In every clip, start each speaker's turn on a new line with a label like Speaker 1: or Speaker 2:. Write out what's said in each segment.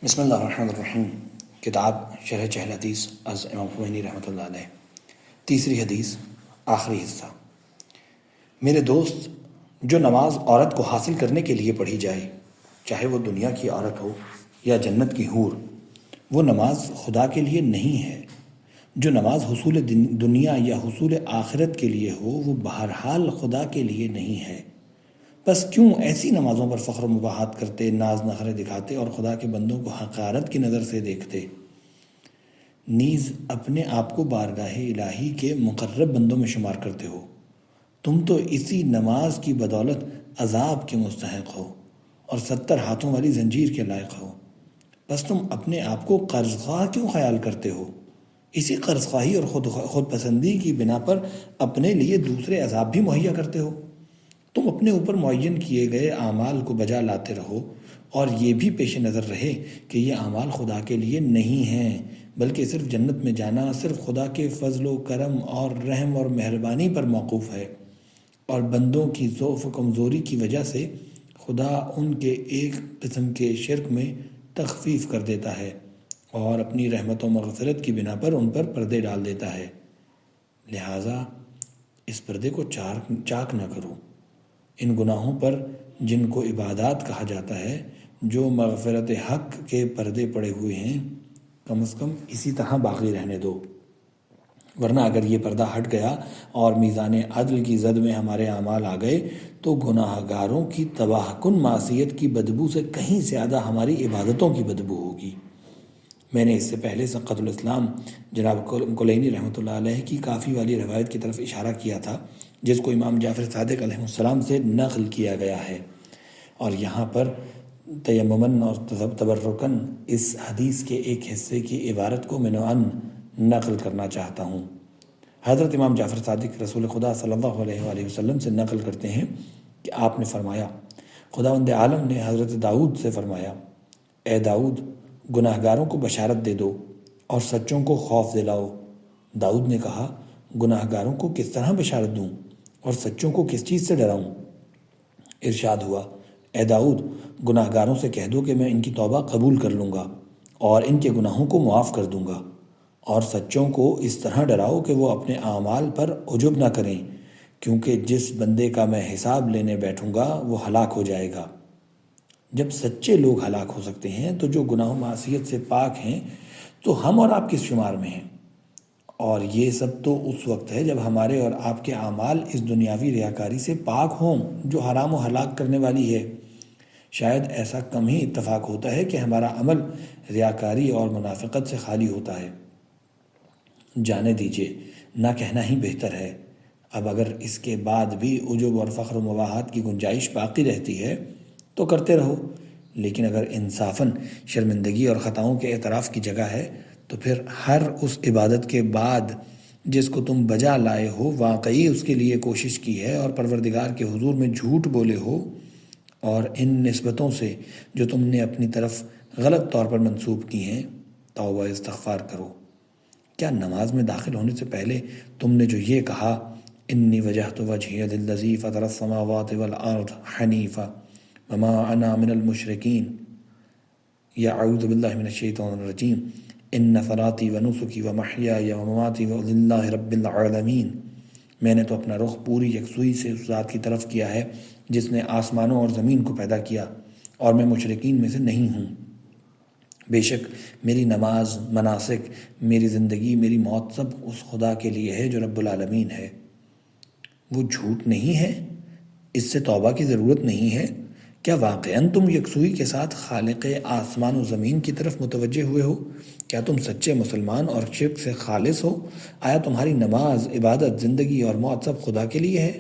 Speaker 1: بسم اللہ الرحمن الرحیم۔ کتاب شرح چہل حدیث از امام خمینی رحمۃ اللہ علیہ، تیسری حدیث، آخری حصہ۔ میرے دوست، جو نماز عورت کو حاصل کرنے کے لیے پڑھی جائے، چاہے وہ دنیا کی عورت ہو یا جنت کی حور، وہ نماز خدا کے لیے نہیں ہے۔ جو نماز حصول دنیا یا حصول آخرت کے لیے ہو، وہ بہرحال خدا کے لیے نہیں ہے۔ بس کیوں ایسی نمازوں پر فخر و مباحات کرتے، ناز نخرے دکھاتے اور خدا کے بندوں کو حقارت کی نظر سے دیکھتے، نیز اپنے آپ کو بارگاہ الہی کے مقرب بندوں میں شمار کرتے ہو؟ تم تو اسی نماز کی بدولت عذاب کے مستحق ہو اور 70 ہاتھوں والی زنجیر کے لائق ہو۔ بس تم اپنے آپ کو قرض خواہ کیوں خیال کرتے ہو؟ اسی قرض خواہی اور خود پسندی کی بنا پر اپنے لیے دوسرے عذاب بھی مہیا کرتے ہو۔ تم اپنے اوپر معین کیے گئے اعمال کو بجا لاتے رہو، اور یہ بھی پیش نظر رہے کہ یہ اعمال خدا کے لیے نہیں ہیں، بلکہ صرف جنت میں جانا صرف خدا کے فضل و کرم اور رحم اور مہربانی پر موقوف ہے، اور بندوں کی ضعف و کمزوری کی وجہ سے خدا ان کے ایک قسم کے شرک میں تخفیف کر دیتا ہے اور اپنی رحمت و مغفرت کی بنا پر ان پر پردے ڈال دیتا ہے۔ لہٰذا اس پردے کو چاک نہ کرو۔ ان گناہوں پر جن کو عبادات کہا جاتا ہے، جو مغفرت حق کے پردے پڑے ہوئے ہیں، کم از کم اسی طرح باقی رہنے دو، ورنہ اگر یہ پردہ ہٹ گیا اور میزان عدل کی زد میں ہمارے اعمال آ گئے تو گناہ گاروں کی تباہ کن معصیت کی بدبو سے کہیں زیادہ ہماری عبادتوں کی بدبو ہوگی۔ میں نے اس سے پہلے سقط الاسلام جناب کلینی رحمۃ اللہ علیہ کی کافی والی روایت کی طرف اشارہ کیا تھا، جس کو امام جعفر صادق علیہ السلام سے نقل کیا گیا ہے، اور یہاں پر تیمماً اور تبرکاً اس حدیث کے ایک حصے کی عبارت کو منوعاً نقل کرنا چاہتا ہوں۔ حضرت امام جعفر صادق رسول خدا صلی اللہ علیہ وآلہ وسلم سے نقل کرتے ہیں کہ آپ نے فرمایا، خداوند عالم نے حضرت داؤد سے فرمایا، اے داؤد، گناہ گاروں کو بشارت دے دو اور سچوں کو خوف دلاؤ۔ داؤد نے کہا، گناہ گاروں کو کس طرح بشارت دوں اور سچوں کو کس چیز سے ڈراؤں؟ ارشاد ہوا، اے داؤد، گناہ گاروں سے کہہ دو کہ میں ان کی توبہ قبول کر لوں گا اور ان کے گناہوں کو معاف کر دوں گا، اور سچوں کو اس طرح ڈراؤ کہ وہ اپنے اعمال پر عجب نہ کریں، کیونکہ جس بندے کا میں حساب لینے بیٹھوں گا وہ ہلاک ہو جائے گا۔ جب سچے لوگ ہلاک ہو سکتے ہیں تو جو گناہ و معصیت سے پاک ہیں تو ہم اور آپ کس شمار میں ہیں؟ اور یہ سب تو اس وقت ہے جب ہمارے اور آپ کے اعمال اس دنیاوی ریاکاری سے پاک ہوں جو حرام و ہلاک کرنے والی ہے۔ شاید ایسا کم ہی اتفاق ہوتا ہے کہ ہمارا عمل ریاکاری اور منافقت سے خالی ہوتا ہے۔ جانے دیجیے، نہ کہنا ہی بہتر ہے۔ اب اگر اس کے بعد بھی عجب اور فخر و مباحات کی گنجائش باقی رہتی ہے تو کرتے رہو، لیکن اگر انصافاً شرمندگی اور خطاؤں کے اعتراف کی جگہ ہے تو پھر ہر اس عبادت کے بعد جس کو تم بجا لائے ہو واقعی اس کے لیے کوشش کی ہے اور پروردگار کے حضور میں جھوٹ بولے ہو، اور ان نسبتوں سے جو تم نے اپنی طرف غلط طور پر منسوب کی ہیں توبہ استغفار کرو۔ کیا نماز میں داخل ہونے سے پہلے تم نے جو یہ کہا، انی وجہت وجہی للذی فطر السماوات والارض حنیفا وما انا من المشرکین، یا اعوذ باللہ من الشیطان الرجیم، ان صلاتی و نسکی و محیای و مماتی للہ رب العالمین، میں نے تو اپنا رخ پوری یکسوئی سے اس ذات کی طرف کیا ہے جس نے آسمانوں اور زمین کو پیدا کیا، اور میں مشرکین میں سے نہیں ہوں۔ بے شک میری نماز، مناسک، میری زندگی، میری موت سب اس خدا کے لیے ہے جو رب العالمین ہے۔ وہ جھوٹ نہیں ہے؟ اس سے توبہ کی ضرورت نہیں ہے؟ کیا واقعاً تم یکسوئی کے ساتھ خالق آسمان و زمین کی طرف متوجہ ہوئے ہو؟ کیا تم سچے مسلمان اور شرک سے خالص ہو؟ آیا تمہاری نماز، عبادت، زندگی اور موت سب خدا کے لیے ہے؟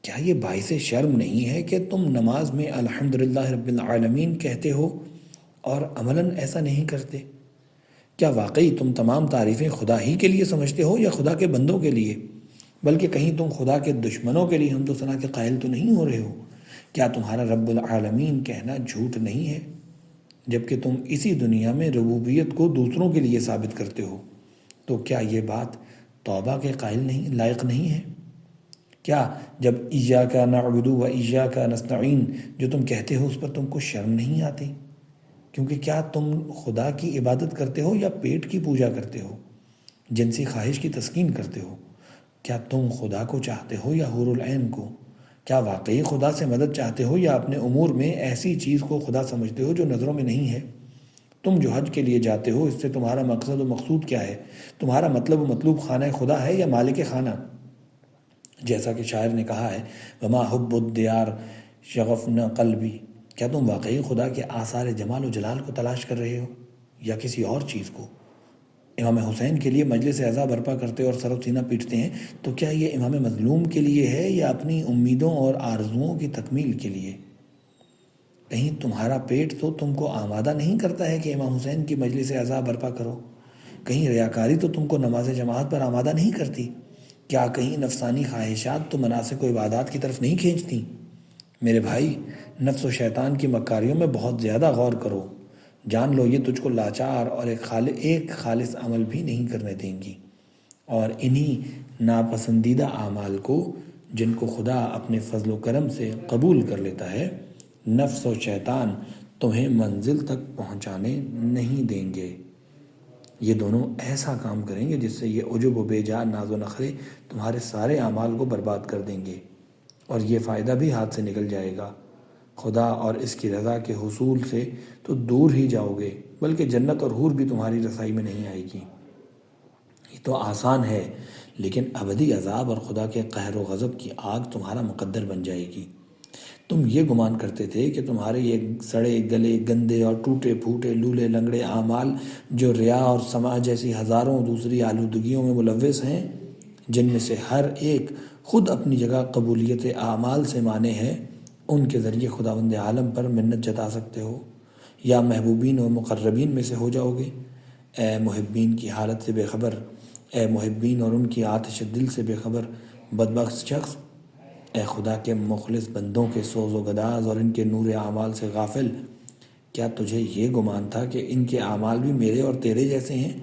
Speaker 1: کیا یہ باعث شرم نہیں ہے کہ تم نماز میں الحمدللہ رب العالمین کہتے ہو اور عملاً ایسا نہیں کرتے؟ کیا واقعی تم تمام تعریفیں خدا ہی کے لیے سمجھتے ہو یا خدا کے بندوں کے لیے؟ بلکہ کہیں تم خدا کے دشمنوں کے لیے حمد و ثنا کے قائل تو نہیں ہو رہے ہو؟ کیا تمہارا رب العالمین کہنا جھوٹ نہیں ہے، جبکہ تم اسی دنیا میں ربوبیت کو دوسروں کے لیے ثابت کرتے ہو؟ تو کیا یہ بات توبہ کے لائق نہیں ہے؟ کیا جب ایاک نعبد و ایاک نستعین جو تم کہتے ہو اس پر تم کو شرم نہیں آتی؟ کیونکہ کیا تم خدا کی عبادت کرتے ہو یا پیٹ کی پوجا کرتے ہو، جنسی خواہش کی تسکین کرتے ہو؟ کیا تم خدا کو چاہتے ہو یا حور العین کو؟ کیا واقعی خدا سے مدد چاہتے ہو یا اپنے امور میں ایسی چیز کو خدا سمجھتے ہو جو نظروں میں نہیں ہے؟ تم جو حج کے لیے جاتے ہو، اس سے تمہارا مقصد و مقصود کیا ہے؟ تمہارا مطلب و مطلوب خانہ خدا ہے یا مالک خانہ؟ جیسا کہ شاعر نے کہا ہے، وما حب الدیار شغفنا قلبی، کیا تم واقعی خدا کے آثار جمال و جلال کو تلاش کر رہے ہو یا کسی اور چیز کو؟ امام حسین کے لیے مجلس عزا برپا کرتے اور سر و سینہ پیٹتے ہیں، تو کیا یہ امام مظلوم کے لیے ہے یا اپنی امیدوں اور آرزوؤں کی تکمیل کے لیے؟ کہیں تمہارا پیٹ تو تم کو آمادہ نہیں کرتا ہے کہ امام حسین کی مجلس عزا برپا کرو؟ کہیں ریاکاری تو تم کو نماز جماعت پر آمادہ نہیں کرتی؟ کیا کہیں نفسانی خواہشات تو مناسک و عبادات کی طرف نہیں کھینچتی؟ میرے بھائی، نفس و شیطان کی مکاریوں میں بہت زیادہ غور کرو، جان لو یہ تجھ کو لاچار اور ایک خالص عمل بھی نہیں کرنے دیں گی، اور انہی ناپسندیدہ اعمال کو جن کو خدا اپنے فضل و کرم سے قبول کر لیتا ہے، نفس و شیطان تمہیں منزل تک پہنچانے نہیں دیں گے۔ یہ دونوں ایسا کام کریں گے جس سے یہ عجب و بے جا ناز و نخرے تمہارے سارے اعمال کو برباد کر دیں گے، اور یہ فائدہ بھی ہاتھ سے نکل جائے گا۔ خدا اور اس کی رضا کے حصول سے تو دور ہی جاؤ گے، بلکہ جنت اور حور بھی تمہاری رسائی میں نہیں آئے گی۔ یہ تو آسان ہے، لیکن ابدی عذاب اور خدا کے قہر و غضب کی آگ تمہارا مقدر بن جائے گی۔ تم یہ گمان کرتے تھے کہ تمہارے یہ سڑے گلے گندے اور ٹوٹے پھوٹے لولے لنگڑے اعمال جو ریا اور سماع جیسی ہزاروں دوسری آلودگیوں میں ملوث ہیں، جن میں سے ہر ایک خود اپنی جگہ قبولیت اعمال سے مانع ہے، ان کے ذریعے خداوند عالم پر منت جتا سکتے ہو، یا محبوبین و مقربین میں سے ہو جاؤ گے؟ اے محبین کی حالت سے بے خبر، اے محبین اور ان کی آتش دل سے بے خبر بدبخت شخص، اے خدا کے مخلص بندوں کے سوز و گداز اور ان کے نور اعمال سے غافل، کیا تجھے یہ گمان تھا کہ ان کے اعمال بھی میرے اور تیرے جیسے ہیں؟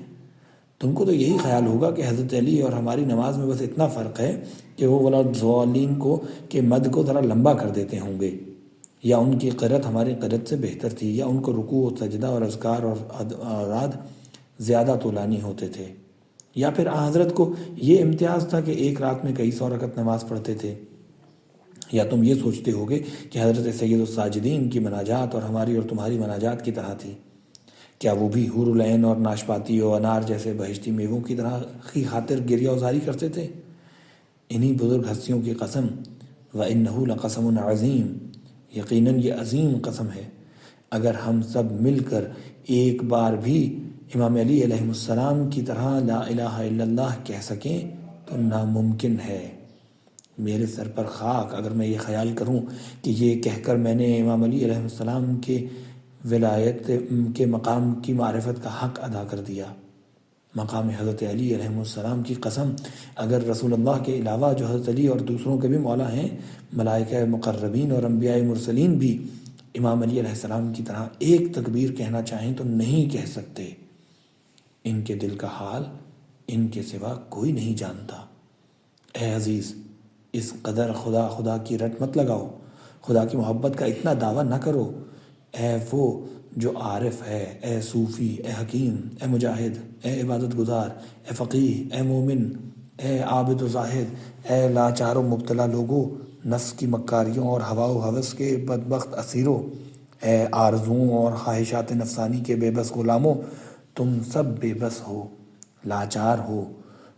Speaker 1: تم کو تو یہی خیال ہوگا کہ حضرت علی اور ہماری نماز میں بس اتنا فرق ہے کہ وہ ولاضالین کو کے مد کو ذرا لمبا کر دیتے ہوں گے، یا ان کی قرت ہماری قرت سے بہتر تھی، یا ان کو رکوع و سجدہ اور اذکار اور اوراد زیادہ طولانی ہوتے تھے، یا پھر حضرت کو یہ امتیاز تھا کہ ایک رات میں کئی سو رکعت نماز پڑھتے تھے، یا تم یہ سوچتے ہوگے کہ حضرت سید الساجدین کی مناجات اور ہماری اور تمہاری مناجات کی طرح تھی؟ کیا وہ بھی حور العین اور ناشپاتی و انار جیسے بہشتی میووں کی طرح کی خاطر گریہ وزاری کرتے تھے؟ انہی بزرگ ہستیوں کی قسم، وَإِنَّهُ لَقَسَمٌ عَظِيمٌ، یقیناً یہ عظیم قسم ہے، اگر ہم سب مل کر ایک بار بھی امام علی علیہ السلام کی طرح لا الہ الا اللہ کہہ سکیں تو ناممکن ہے۔ میرے سر پر خاک اگر میں یہ خیال کروں کہ یہ کہہ کر میں نے امام علی علیہ السلام کے ولایت کے مقام کی معرفت کا حق ادا کر دیا۔ مقام حضرت علی علیہ السلام کی قسم، اگر رسول اللہ کے علاوہ جو حضرت علی اور دوسروں کے بھی مولا ہیں، ملائکہ مقربین اور انبیاء مرسلین بھی امام علی علیہ السلام کی طرح ایک تکبیر کہنا چاہیں تو نہیں کہہ سکتے۔ ان کے دل کا حال ان کے سوا کوئی نہیں جانتا۔ اے عزیز، اس قدر خدا خدا کی رٹ مت لگاؤ، خدا کی محبت کا اتنا دعویٰ نہ کرو۔ اے وہ جو عارف ہے، اے صوفی، اے حکیم، اے مجاہد، اے عبادت گزار، اے فقیہ، اے مومن، اے عابد و زاہد، اے لاچار و مبتلا لوگو، نفس کی مکاریوں اور ہوا و ہوس کے بدبخت اسیرو، اے آرزوؤں اور خواہشات نفسانی کے بے بس غلاموں، تم سب بے بس ہو، لاچار ہو،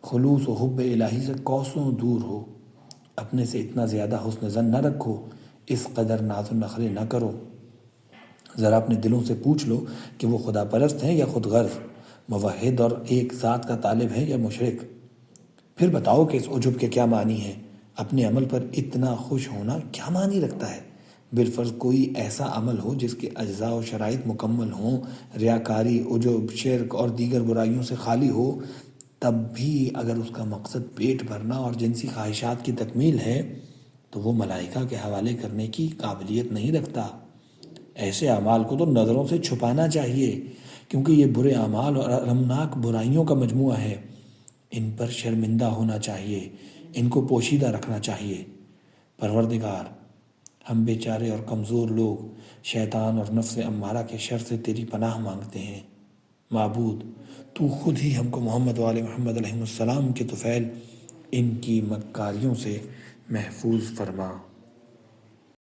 Speaker 1: خلوص و حب الہی سے کوسوں دور ہو۔ اپنے سے اتنا زیادہ حسن ظن نہ رکھو، اس قدر ناز و نخرے نہ کرو۔ ذرا اپنے دلوں سے پوچھ لو کہ وہ خدا پرست ہیں یا خود غرض، موحد اور ایک ذات کا طالب ہیں یا مشرک۔ پھر بتاؤ کہ اس عجب کے کیا معنی ہیں؟ اپنے عمل پر اتنا خوش ہونا کیا معنی رکھتا ہے؟ بالفرض کوئی ایسا عمل ہو جس کے اجزاء و شرائط مکمل ہوں، ریاکاری، عجب، شرک اور دیگر برائیوں سے خالی ہو، تب بھی اگر اس کا مقصد پیٹ بھرنا اور جنسی خواہشات کی تکمیل ہے تو وہ ملائکہ کے حوالے کرنے کی قابلیت نہیں رکھتا۔ ایسے اعمال کو تو نظروں سے چھپانا چاہیے، کیونکہ یہ برے اعمال اور المناک برائیوں کا مجموعہ ہے۔ ان پر شرمندہ ہونا چاہیے، ان کو پوشیدہ رکھنا چاہیے۔ پروردگار، ہم بیچارے اور کمزور لوگ شیطان اور نفس امارہ کے شر سے تیری پناہ مانگتے ہیں۔ معبود تو خود ہی ہم کو محمد وآل محمد علیہ السلام کے طفیل ان کی مکاریوں سے محفوظ فرما۔